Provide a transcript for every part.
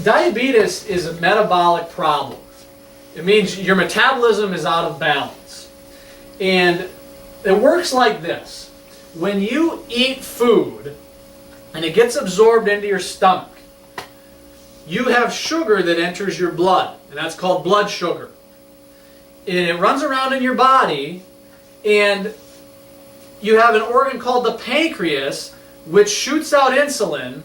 diabetes is a metabolic problem. It means your metabolism is out of balance. And it works like this. When you eat food and it gets absorbed into your stomach, you have sugar that enters your blood, and that's called blood sugar. And it runs around in your body, and you have an organ called the pancreas, which shoots out insulin,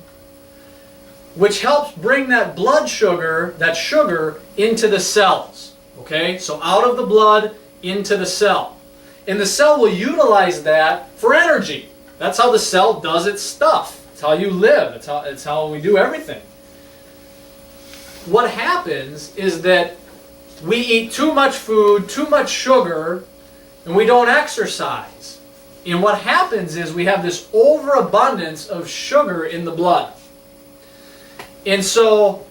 which helps bring that blood sugar, that sugar, into the cells. Okay? So out of the blood, into the cell. And the cell will utilize that for energy. That's how the cell does its stuff. It's how you live. It's how we do everything. What happens is that we eat too much food, too much sugar, and we don't exercise. And what happens is we have this overabundance of sugar in the blood. And so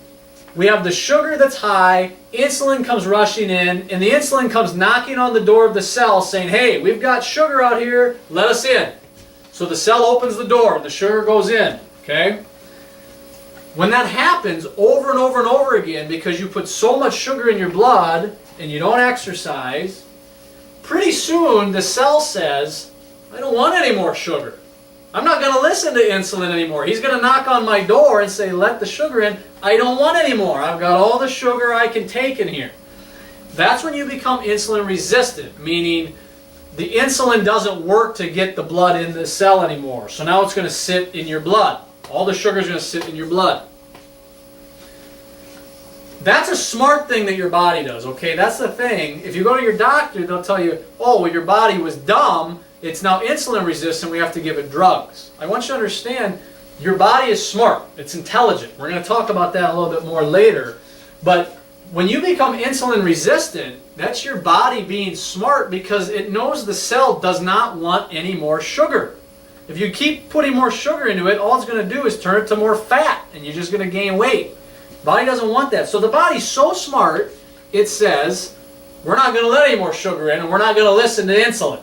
we have the sugar that's high, insulin comes rushing in, and the insulin comes knocking on the door of the cell saying, hey, we've got sugar out here, let us in. So the cell opens the door and the sugar goes in. Okay? When that happens over and over and over again because you put so much sugar in your blood and you don't exercise, pretty soon the cell says, I don't want any more sugar. I'm not going to listen to insulin anymore. He's going to knock on my door and say, let the sugar in. I don't want any more. I've got all the sugar I can take in here. That's when you become insulin resistant, meaning the insulin doesn't work to get the blood in the cell anymore. So now it's going to sit in your blood. All the sugar is going to sit in your blood. That's a smart thing that your body does, okay? That's the thing. If you go to your doctor, they'll tell you, oh, well, your body was dumb. It's now insulin resistant. We have to give it drugs. I want you to understand, your body is smart. It's intelligent. We're going to talk about that a little bit more later. But when you become insulin resistant, that's your body being smart because it knows the cell does not want any more sugar. If you keep putting more sugar into it, all it's going to do is turn it to more fat, and you're just going to gain weight. The body doesn't want that. So the body's so smart, it says, we're not going to let any more sugar in, and we're not going to listen to insulin.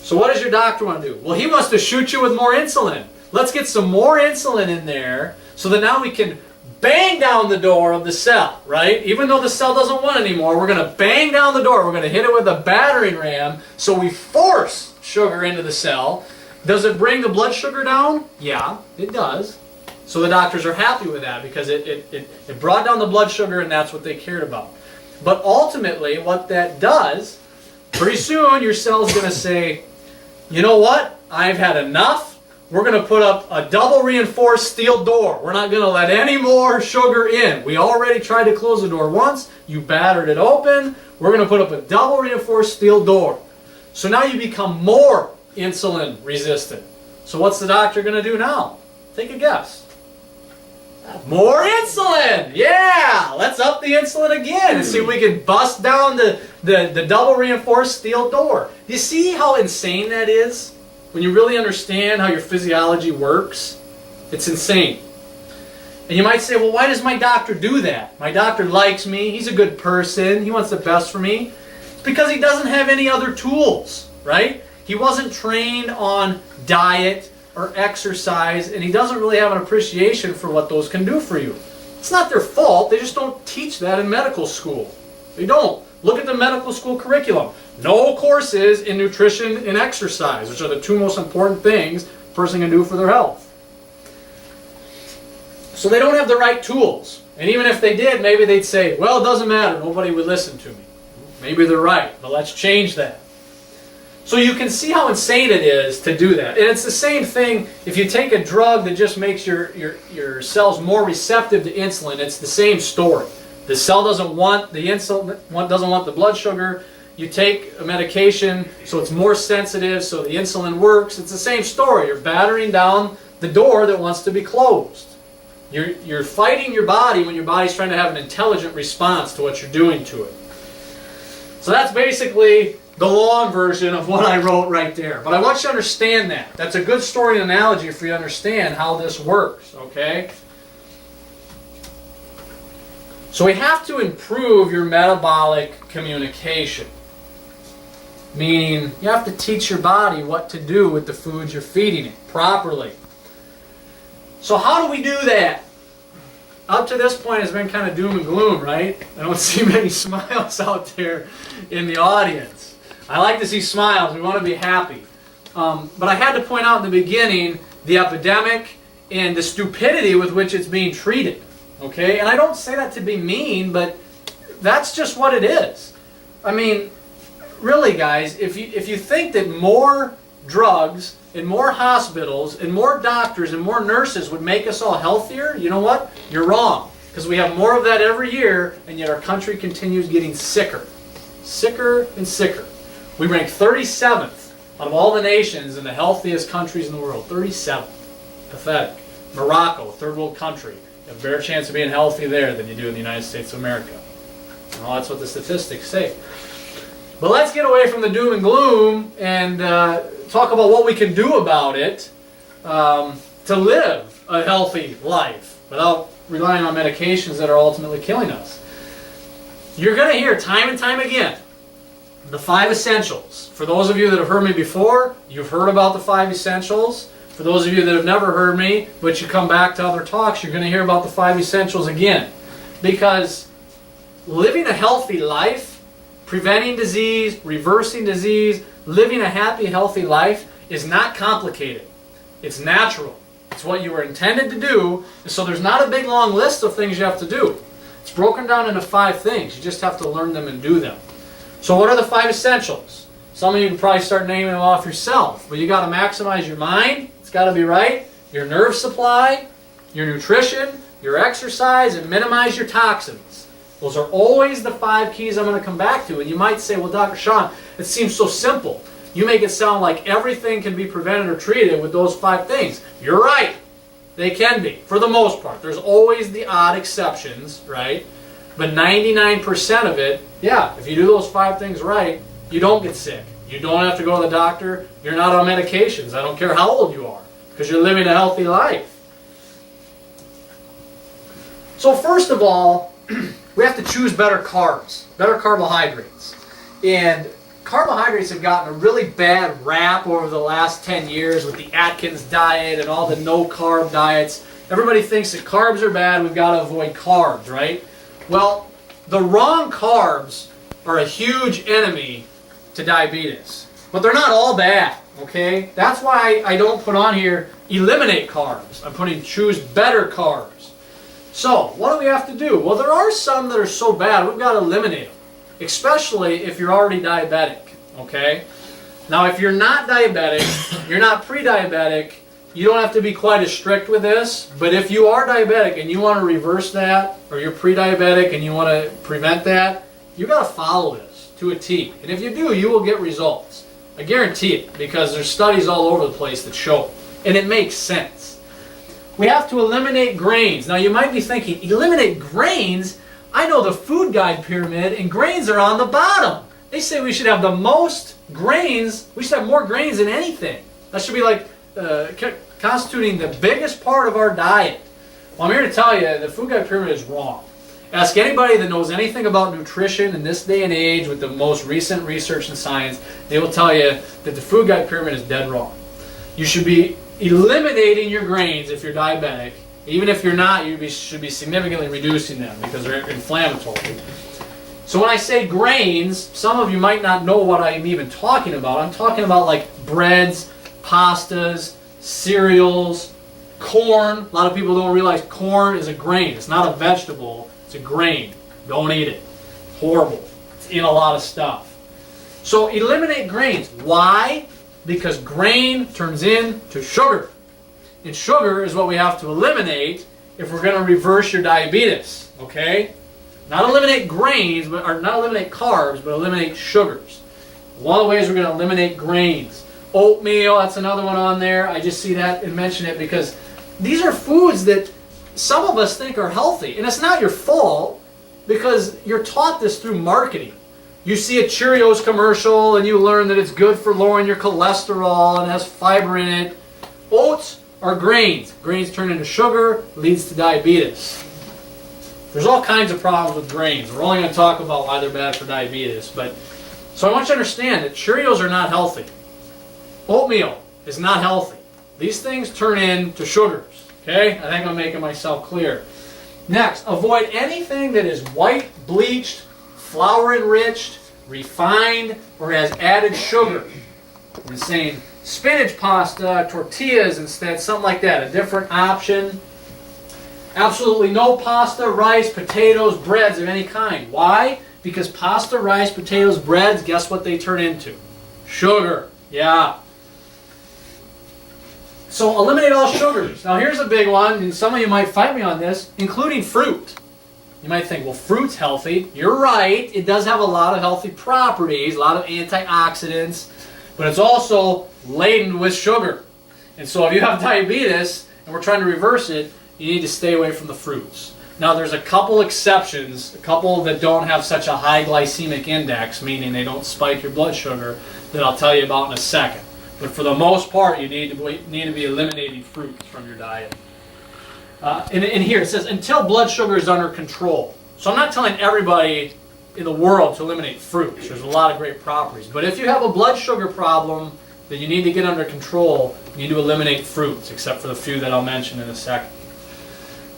So what does your doctor want to do? Well, he wants to shoot you with more insulin. Let's get some more insulin in there so that now we can bang down the door of the cell, right? Even though the cell doesn't want it anymore, we're going to bang down the door. We're going to hit it with a battering ram so we force sugar into the cell. Does it bring the blood sugar down? Yeah, it does. So the doctors are happy with that because it brought down the blood sugar and that's what they cared about. But ultimately, what that does, pretty soon your cell's going to say, you know what? I've had enough. We're going to put up a double reinforced steel door. We're not going to let any more sugar in. We already tried to close the door once. You battered it open. We're going to put up a double reinforced steel door. So now you become more insulin resistant. So what's the doctor going to do now? Take a guess. More insulin! Yeah! Let's up the insulin again and see if we can bust down the double reinforced steel door. Do you see how insane that is? When you really understand how your physiology works? It's insane. And you might say, well, why does my doctor do that? My doctor likes me. He's a good person. He wants the best for me. It's because he doesn't have any other tools, right? He wasn't trained on diet or exercise, and he doesn't really have an appreciation for what those can do for you. It's not their fault. They just don't teach that in medical school. They don't. Look at the medical school curriculum. No courses in nutrition and exercise, which are the two most important things a person can do for their health. So they don't have the right tools. And even if they did, maybe they'd say, well, it doesn't matter. Nobody would listen to me. Maybe they're right, but let's change that. So you can see how insane it is to do that. And it's the same thing if you take a drug that just makes your cells more receptive to insulin. It's the same story. The cell doesn't want the insulin, doesn't want the blood sugar. You take a medication so it's more sensitive, so the insulin works. It's the same story. You're battering down the door that wants to be closed. You're fighting your body when your body's trying to have an intelligent response to what you're doing to it. So that's basically the long version of what I wrote right there. But I want you to understand that. That's a good story and analogy for you to understand how this works, okay? So we have to improve your metabolic communication. Meaning, you have to teach your body what to do with the foods you're feeding it properly. So how do we do that? up to this point has been kind of doom and gloom, right? I don't see many smiles out there in the audience. I like to see smiles. We want to be happy. But I had to point out in the beginning the epidemic and the stupidity with which it's being treated. Okay? And I don't say that to be mean, but that's just what it is. I mean, really, guys, if you think that more drugs and more hospitals and more doctors and more nurses would make us all healthier, you know what? You're wrong. Because we have more of that every year, and yet our country continues getting sicker. Sicker and sicker. We rank 37th out of all the nations in the healthiest countries in the world. 37th. Pathetic. Morocco, third world country. You have a better chance of being healthy there than you do in the United States of America. Well, that's what the statistics say. But let's get away from the doom and gloom and talk about what we can do about it to live a healthy life without relying on medications that are ultimately killing us. You're going to hear time and time again the 5 essentials. For those of you that have heard me before, you've heard about the 5 essentials. For those of you that have never heard me, but you come back to other talks, you're going to hear about the 5 essentials again. Because living a healthy life, preventing disease, reversing disease, living a happy, healthy life is not complicated. It's natural. It's what you were intended to do, and so there's not a big long list of things you have to do. It's broken down into 5 things. You just have to learn them and do them. So what are the 5 essentials? Some of you can probably start naming them off yourself, but you got to maximize your mind. It's got to be right. Your nerve supply, your nutrition, your exercise, and minimize your toxins. Those are always the 5 keys I'm going to come back to. And you might say, well, Dr. Sean, it seems so simple. You make it sound like everything can be prevented or treated with those 5 things. You're right. They can be, for the most part. There's always the odd exceptions, right? But 99% of it, yeah, if you do those 5 things right, you don't get sick. You don't have to go to the doctor. You're not on medications. I don't care how old you are, because you're living a healthy life. So first of all, we have to choose better carbs, better carbohydrates. And carbohydrates have gotten a really bad rap over the last 10 years with the Atkins diet and all the no-carb diets. Everybody thinks that carbs are bad, we've got to avoid carbs, right? Well, the wrong carbs are a huge enemy to diabetes. But they're not all bad, okay? That's why I don't put on here eliminate carbs. I'm putting choose better carbs. So, what do we have to do? Well, there are some that are so bad, we've got to eliminate them. Especially if you're already diabetic, okay? Now, if you're not diabetic, you're not pre-diabetic, you don't have to be quite as strict with this, but if you are diabetic and you want to reverse that, or you're pre-diabetic and you want to prevent that, you've got to follow this to a T. And if you do, you will get results. I guarantee it, because there's studies all over the place that show it. And it makes sense. We have to eliminate grains. Now, you might be thinking, eliminate grains? I know the food guide pyramid, and grains are on the bottom. They say we should have the most grains. We should have more grains than anything. That should be like constituting the biggest part of our diet. Well, I'm here to tell you the food guide pyramid is wrong. Ask anybody that knows anything about nutrition in this day and age with the most recent research and science. They will tell you that the food guide pyramid is dead wrong. You should be eliminating your grains if you're diabetic. Even if you're not, you should be significantly reducing them because they're inflammatory. So when I say grains, some of you might not know what I'm even talking about. I'm talking about like breads, pastas, cereals, corn. A lot of people don't realize corn is a grain. It's not a vegetable. It's a grain. Don't eat it. Horrible. It's in a lot of stuff. So eliminate grains. Why? Because grain turns into sugar. And sugar is what we have to eliminate if we're going to reverse your diabetes. Okay? Not eliminate grains, or not eliminate carbs, but eliminate sugars. One of the ways we're going to eliminate grains. Oatmeal, that's another one on there. I just see that and mention it because these are foods that some of us think are healthy. And it's not your fault because you're taught this through marketing. You see a Cheerios commercial and you learn that it's good for lowering your cholesterol and has fiber in it. Oats are grains. Grains turn into sugar, leads to diabetes. There's all kinds of problems with grains. We're only going to talk about why they're bad for diabetes. So I want you to understand that Cheerios are not healthy. Oatmeal is not healthy. These things turn into sugars. Okay? I think I'm making myself clear. Next, avoid anything that is white, bleached, flour enriched, refined, or has added sugar. We're saying spinach pasta, tortillas instead, something like that, a different option. Absolutely no pasta, rice, potatoes, breads of any kind. Why? Because pasta, rice, potatoes, breads, guess what they turn into? Sugar. Yeah. So eliminate all sugars. Now here's a big one, and some of you might fight me on this, including fruit. You might think, well, fruit's healthy. You're right. It does have a lot of healthy properties, a lot of antioxidants, but it's also laden with sugar. And so if you have diabetes and we're trying to reverse it, you need to stay away from the fruits. Now there's a couple exceptions, a couple that don't have such a high glycemic index, meaning they don't spike your blood sugar, that I'll tell you about in a second. But for the most part, you need to be eliminating fruits from your diet. And here it says, until blood sugar is under control. So I'm not telling everybody in the world to eliminate fruits. There's a lot of great properties. But if you have a blood sugar problem that you need to get under control, you need to eliminate fruits, except for the few that I'll mention in a second.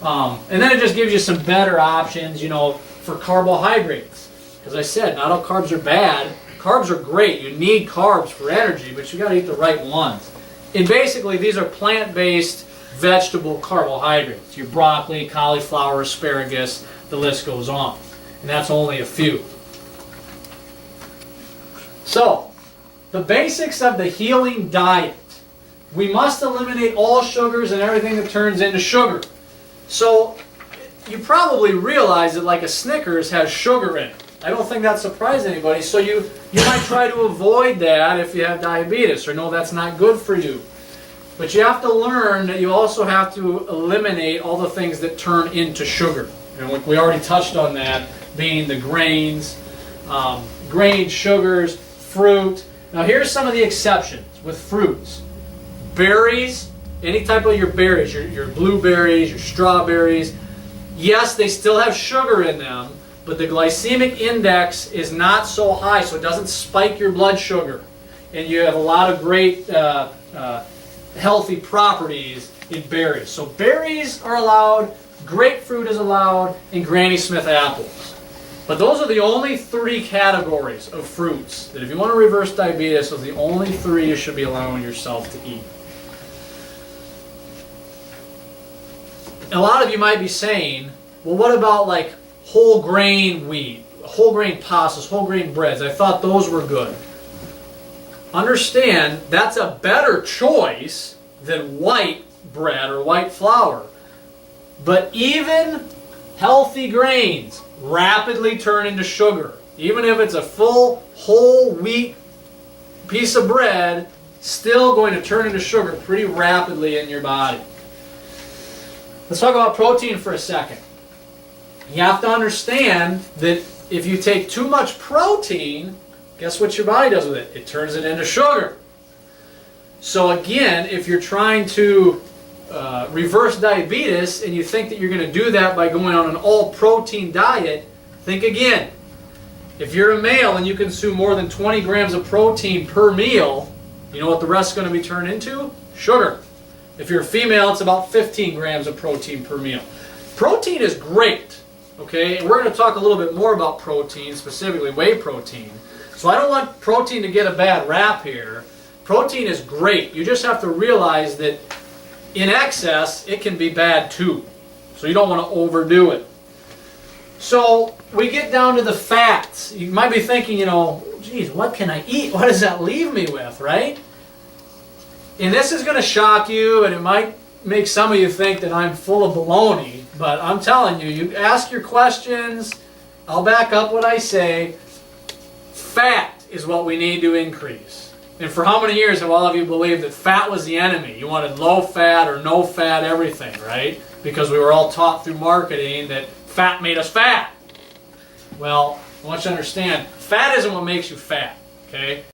And then it just gives you some better options, for carbohydrates. As I said, not all carbs are bad. Carbs are great. You need carbs for energy, but you got to eat the right ones. And basically, these are plant-based vegetable carbohydrates. Your broccoli, cauliflower, asparagus, the list goes on. And that's only a few. So, the basics of the healing diet. We must eliminate all sugars and everything that turns into sugar. So, you probably realize that like a Snickers has sugar in it. I don't think that surprised anybody. So you might try to avoid that if you have diabetes or know that's not good for you. But you have to learn that you also have to eliminate all the things that turn into sugar. And we already touched on that, being the grains, grain sugars, fruit. Now here's some of the exceptions with fruits. Berries, any type of your berries, your blueberries, your strawberries. Yes, they still have sugar in them, but the glycemic index is not so high, so it doesn't spike your blood sugar. And you have a lot of great healthy properties in berries. So berries are allowed, grapefruit is allowed, and Granny Smith apples. But those are the only three categories of fruits that if you want to reverse diabetes, those are the only three you should be allowing yourself to eat. A lot of you might be saying, well, what about like whole grain wheat, whole grain pastas, whole grain breads? I thought those were good. Understand, that's a better choice than white bread or white flour. But even healthy grains rapidly turn into sugar. Even if it's a full whole wheat piece of bread, still going to turn into sugar pretty rapidly in your body. Let's talk about protein for a second. You have to understand that if you take too much protein, guess what your body does with it? It turns it into sugar. So again, if you're trying to reverse diabetes and you think that you're going to do that by going on an all-protein diet, think again. If you're a male and you consume more than 20 grams of protein per meal, you know what the rest is going to be turned into? Sugar. If you're a female, it's about 15 grams of protein per meal. Protein is great, okay? And we're going to talk a little bit more about protein, specifically whey protein. So I don't want protein to get a bad rap here. Protein is great. You just have to realize that in excess, it can be bad too. So you don't want to overdo it. So we get down to the fats. You might be thinking, geez, what can I eat? What does that leave me with, right? And this is going to shock you, and it might make some of you think that I'm full of baloney, but I'm telling you, you ask your questions, I'll back up what I say. Fat is what we need to increase. And for how many years have all of you believed that fat was the enemy? You wanted low fat or no fat everything, right? Because we were all taught through marketing that fat made us fat. Well, I want you to understand, fat isn't what makes you fat, okay?